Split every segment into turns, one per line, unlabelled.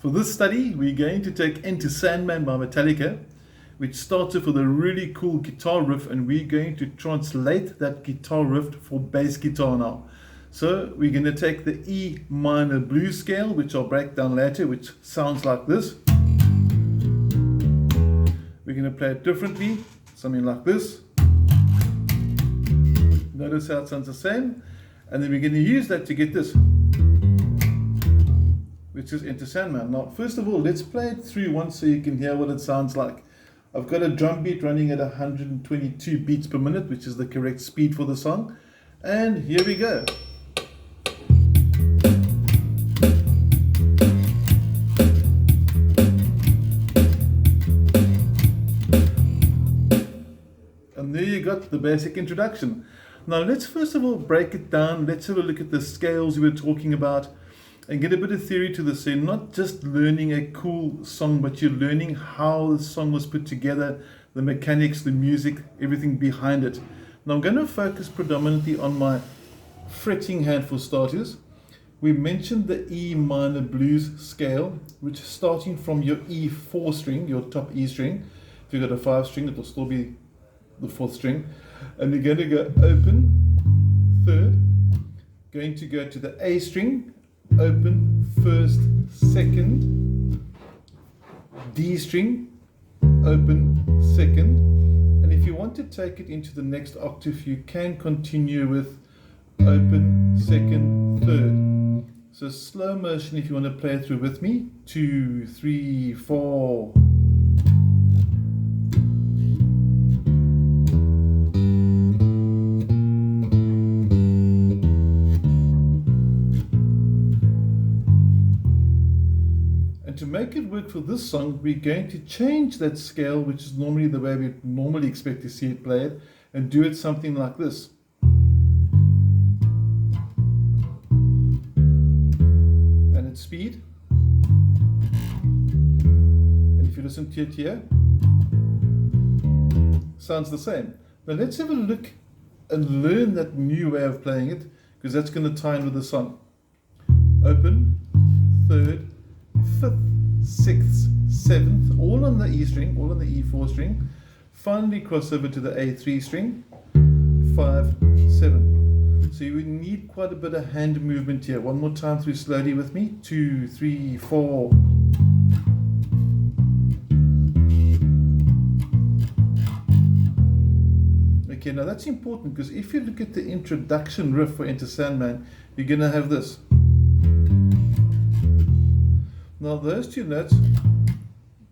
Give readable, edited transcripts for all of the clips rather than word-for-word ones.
For this study, we're going to take Enter Sandman by Metallica, which starts off with a really cool guitar riff, and we're going to translate that guitar riff for bass guitar now. So we're going to take the E minor blues scale, which I'll break down later, which sounds like this. We're going to play it differently, something like this. Notice how it sounds the same. And then we're going to use that to get this, which is Enter Sandman. Now, first of all, let's play it through once so you can hear what it sounds like. I've got a drum beat running at 122 beats per minute, which is the correct speed for the song. And here we go. And there you got the basic introduction. Now, let's first of all break it down. Let's have a look at the scales we were talking about and get a bit of theory to this. So you're not just learning a cool song, but you're learning how the song was put together, the mechanics, the music, everything behind it. Now I'm going to focus predominantly on my fretting hand for starters. We mentioned the E minor blues scale, which is starting from your E4 string, your top E string. If you've got a 5 string, it will still be the 4th string. And you're going to go open, 3rd, going to go to the A string, open, 1st, 2nd, D string, open, 2nd, and if you want to take it into the next octave, you can continue with open, 2nd, 3rd. So slow motion if you want to play it through with me. 2, 3, 4. To make it work for this song, we're going to change that scale, which is normally the way we normally expect to see it played, and do it something like this. And its speed. And if you listen to it here, sounds the same. Now let's have a look and learn that new way of playing it, because that's going to tie in with the song. Open, 3rd, 5th, 6th, 7th, all on the E string, all on the E4 string. Finally cross over to the A3 string, 5, 7. So you need quite a bit of hand movement here. One more time through slowly with me. 2, 3, 4. Okay, now that's important because if you look at the introduction riff for Enter Sandman, you're going to have this. Now those 2 notes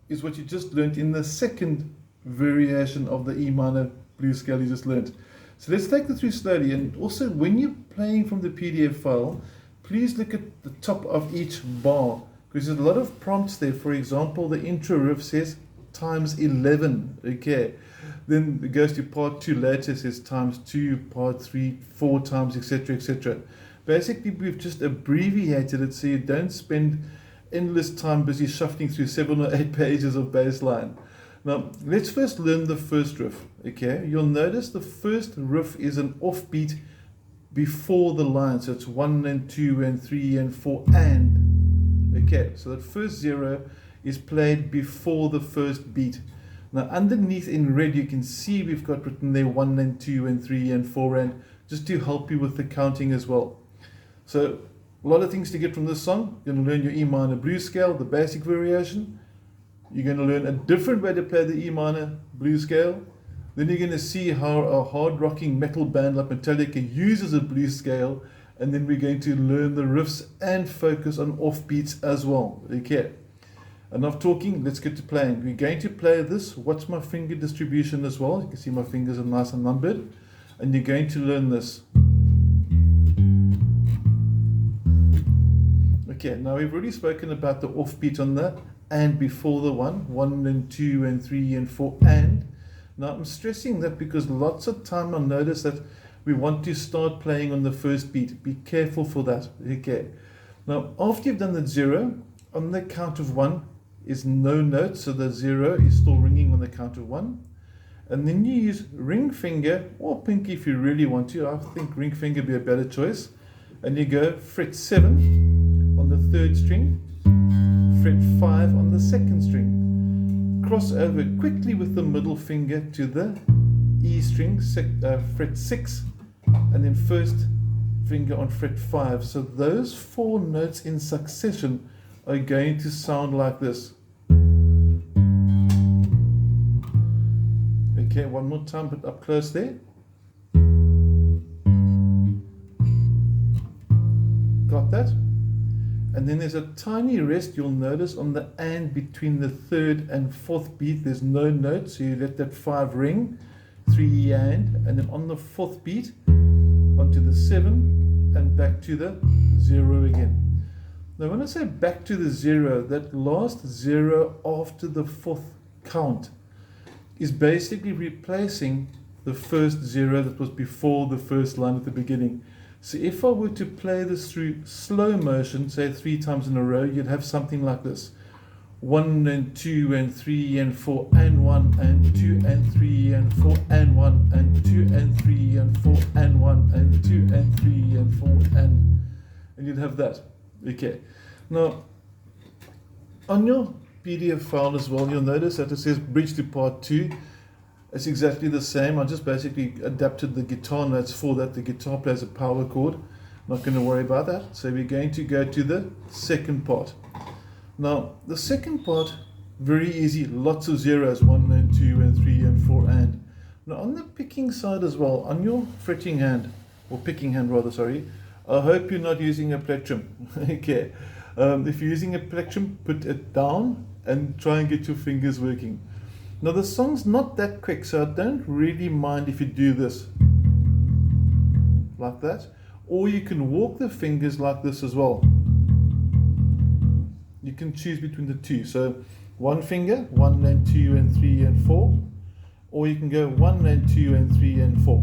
is what you just learned in the second variation of the E minor blues scale you just learned. So let's take the through slowly, and also when you're playing from the PDF file, please look at the top of each bar, because there's a lot of prompts there. For example, the intro riff says times 11, okay. Then it goes to part 2 later, says times 2, part 3, 4 times, etc., etc. Basically, we've just abbreviated it so you don't spend endless time busy shuffling through 7 or 8 pages of bass line. Now, let's first learn the first riff, okay? You'll notice the first riff is an offbeat before the line, so it's 1 and 2 and 3 and 4 and, okay? So that first 0 is played before the first beat. Now, underneath in red, you can see we've got written there 1 and 2 and 3 and 4 and, just to help you with the counting as well. So, a lot of things to get from this song. You're going to learn your E minor blues scale, the basic variation. You're going to learn a different way to play the E minor blues scale. Then you're going to see how a hard rocking metal band like Metallica uses a blues scale. And then we're going to learn the riffs and focus on offbeats as well. Okay. Enough talking, let's get to playing. We're going to play this. Watch my finger distribution as well. You can see my fingers are nice and numbered. And you're going to learn this. Okay, now we've already spoken about the offbeat on the and before the 1 and 2 and 3 and 4 and. Now I'm stressing that because lots of time I notice that we want to start playing on the first beat. Be careful for that. Okay. Now after you've done the 0, on the count of 1 is no note, so the 0 is still ringing on the count of 1. And then you use ring finger or pinky if you really want to. I think ring finger would be a better choice. And you go fret 7 on the 3rd string, fret 5 on the second string. Cross over quickly with the middle finger to the E string, fret 6, and then first finger on fret 5. So those 4 notes in succession are going to sound like this. Okay, one more time, but up close there. Got that? And then there's a tiny rest you'll notice on the and between the third and fourth beat. There's no note, so you let that 5 ring, 3 and then on the fourth beat onto the 7 and back to the 0 again. Now when I say back to the 0, that last 0 after the fourth count is basically replacing the first 0 that was before the first line at the beginning. So if I were to play this through slow motion, say 3 times in a row, you'd have something like this. 1 and 2 and 3 and 4 and 1 and 2 and 3 and 4 and 1 and 2 and 3 and 4 and 1 and 2 and 3 and 4 and you'd have that. Okay. Now, on your PDF file as well, you'll notice that it says bridge to part 2. It's exactly the same. I just basically adapted the guitar notes for that. The guitar plays a power chord. Not going to worry about that. So we're going to go to the second part. Now, the second part, very easy. Lots of zeros, 1 and 2 and 3 and 4 and. Now on the picking side as well, on your fretting hand, or picking hand rather, sorry, I hope you're not using a plectrum. Okay. If you're using a plectrum, put it down and try and get your fingers working. Now the song's not that quick, so I don't really mind if you do this, like that. Or you can walk the fingers like this as well. You can choose between the two. So one finger, 1 and 2 and 3 and 4. Or you can go 1 and 2 and 3 and 4.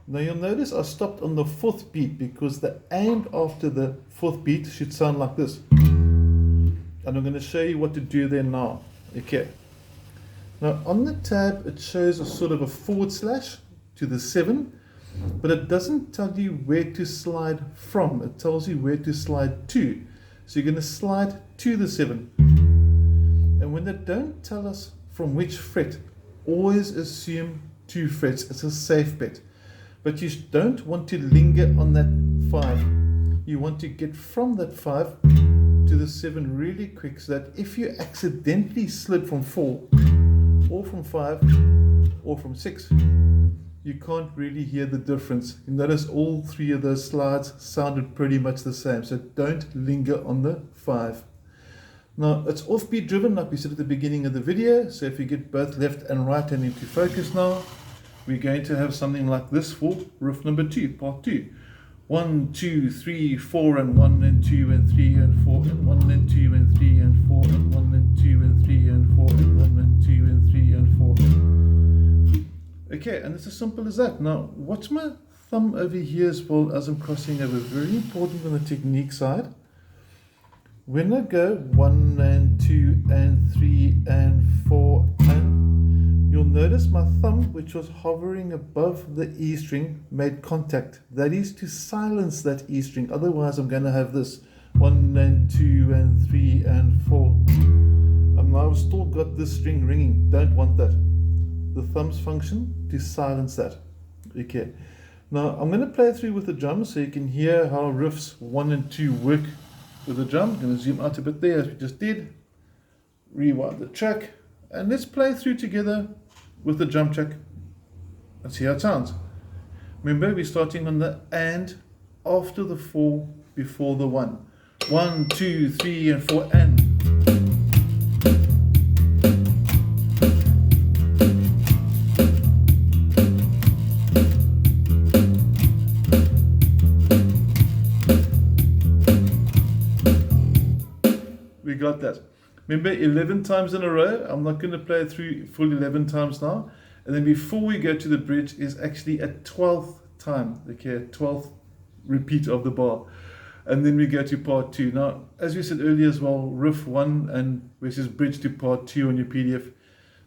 Now you'll notice I stopped on the fourth beat because the and after the fourth beat should sound like this. And I'm going to show you what to do there now. Okay. Now on the tab it shows a sort of a forward slash to the 7, but it doesn't tell you where to slide from. It tells you where to slide to. So you're going to slide to the 7. And when they don't tell us from which fret, always assume 2 frets. It's a safe bet. But you don't want to linger on that 5. You want to get from that 5 to the 7 really quick, so that if you accidentally slid from 4 or from 5 or from 6, you can't really hear the difference. You notice all 3 of those slides sounded pretty much the same, so don't linger on the 5. Now it's offbeat driven like we said at the beginning of the video, so if you get both left and right hand into focus now, we're going to have something like this for riff number 2, part 2. 1, 2, 3, 4 and 1 and 2 and 3 and 4 and 1 and 2 and 3 and 4 and 1 and 2 and 3 and 4 and 1 and 2 and 3 and 4. Okay, and it's as simple as that. Now watch my thumb over here as well as I'm crossing over. Very important on the technique side. When I go 1 and 2 and 3 and 4 and, you'll notice my thumb, which was hovering above the E string, made contact. That is to silence that E string. Otherwise I'm going to have this 1 and 2 and 3 and 4. And now I've still got this string ringing. Don't want that. The thumb's function to silence that. Okay. Now I'm going to play through with the drums so you can hear how riffs 1 and 2 work with the drum. I'm going to zoom out a bit there as we just did. Rewind the track. And let's play through together with the drum track and see how it sounds. Remember, we're starting on the and after the 4 before the 1. 1, 2, 3 and 4 and. We got that. Remember, 11 times in a row. I'm not going to play it through full 11 times now. And then before we go to the bridge is actually a 12th time. Okay, a 12th repeat of the bar. And then we go to part 2. Now, as we said earlier as well, riff 1 and which is bridge to part 2 on your PDF.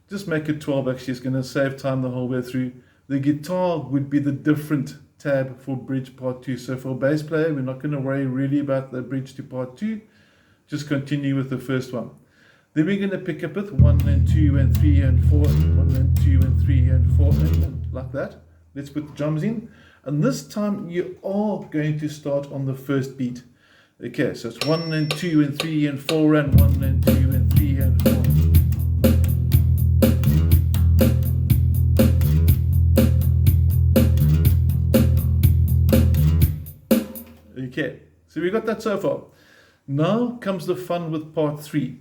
Just make it 12 actually. It's going to save time the whole way through. The guitar would be the different tab for bridge part 2. So for a bass player, we're not going to worry really about the bridge to part 2. just continue with the first one. Then we're going to pick up with 1 and 2 and 3 and 4, 1 and 2 and 3 and 4, and like that. Let's put the drums in. And this time you are going to start on the first beat. Okay, so it's 1 and 2 and 3 and 4 and 1 and 2 and 3 and 4. Okay, so we got that so far. Now comes the fun with part 3.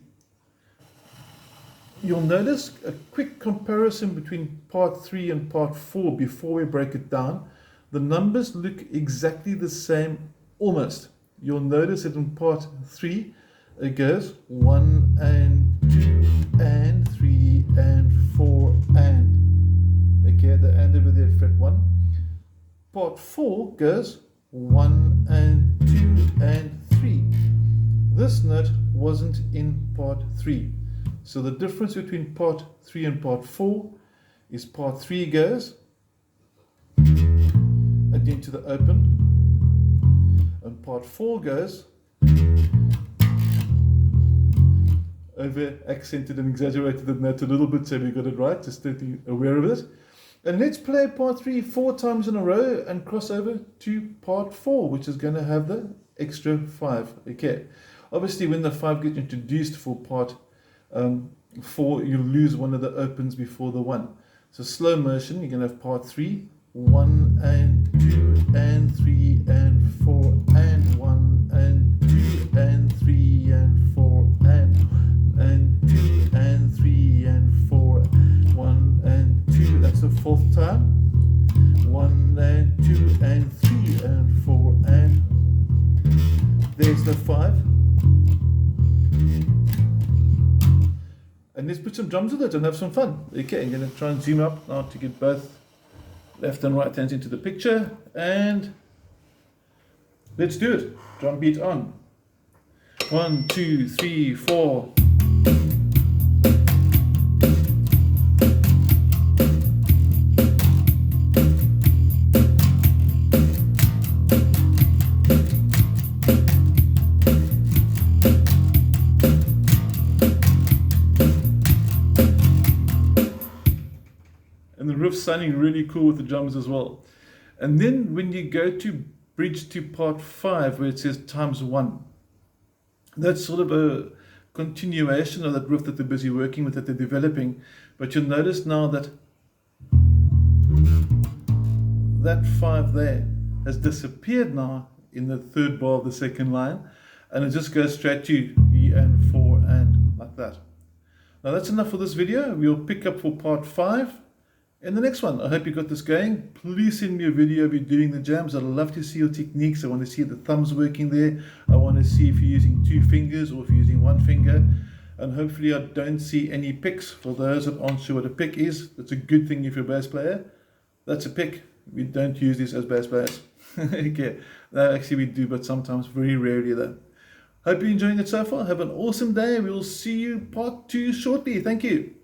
You'll notice a quick comparison between part 3 and part 4 before we break it down. The numbers look exactly the same, almost. You'll notice that in part 3 it goes 1 and 2 and 3 and 4 and. Okay, the and over there at fret 1. Part 4 goes 1 and 2 and 3. This note wasn't in part 3. So the difference between part 3 and part 4 is part 3 goes again to the open, and part 4 goes over accented and exaggerated the note a little bit, so we got it right, just to be aware of it. And let's play part 3 4 times in a row and cross over to part 4, which is going to have the extra 5. Okay, obviously when the 5 gets introduced for part 4, you lose one of the opens before the 1. So slow motion, you're going to have part 3, 1 and 2 and 3 and 4 and 1 and 2 and 3 and 4 and 2 and 3 and 4, 1 and 2. That's the 4th time. 1 and 2 and 3 and 4 and there's the 5. And let's put some drums with it and have some fun. Okay, I'm going to try and zoom up now to get both left and right hands into the picture. And let's do it. Drum beat on. 1, 2, 3, 4. And the riff's sounding really cool with the drums as well. And then when you go to bridge to part 5 where it says times 1, that's sort of a continuation of that riff that they're busy working with, that they're developing. But you'll notice now that that 5 there has disappeared now in the 3rd bar of the 2nd line, and it just goes straight to E and 4 and like that. Now that's enough for this video. We'll pick up for part 5 in the next one. I hope you got this going. Please send me a video of you doing the jams. I'd love to see your techniques. I want to see the thumbs working there. I want to see if you're using 2 fingers or if you're using 1 finger. And hopefully I don't see any picks. For those that aren't sure what a pick is, that's a good thing if you're a bass player. That's a pick. We don't use this as bass players. Okay, no, actually we do, but sometimes, very rarely though. Hope you're enjoying it so far. Have an awesome day. We'll see you part 2 shortly. Thank you.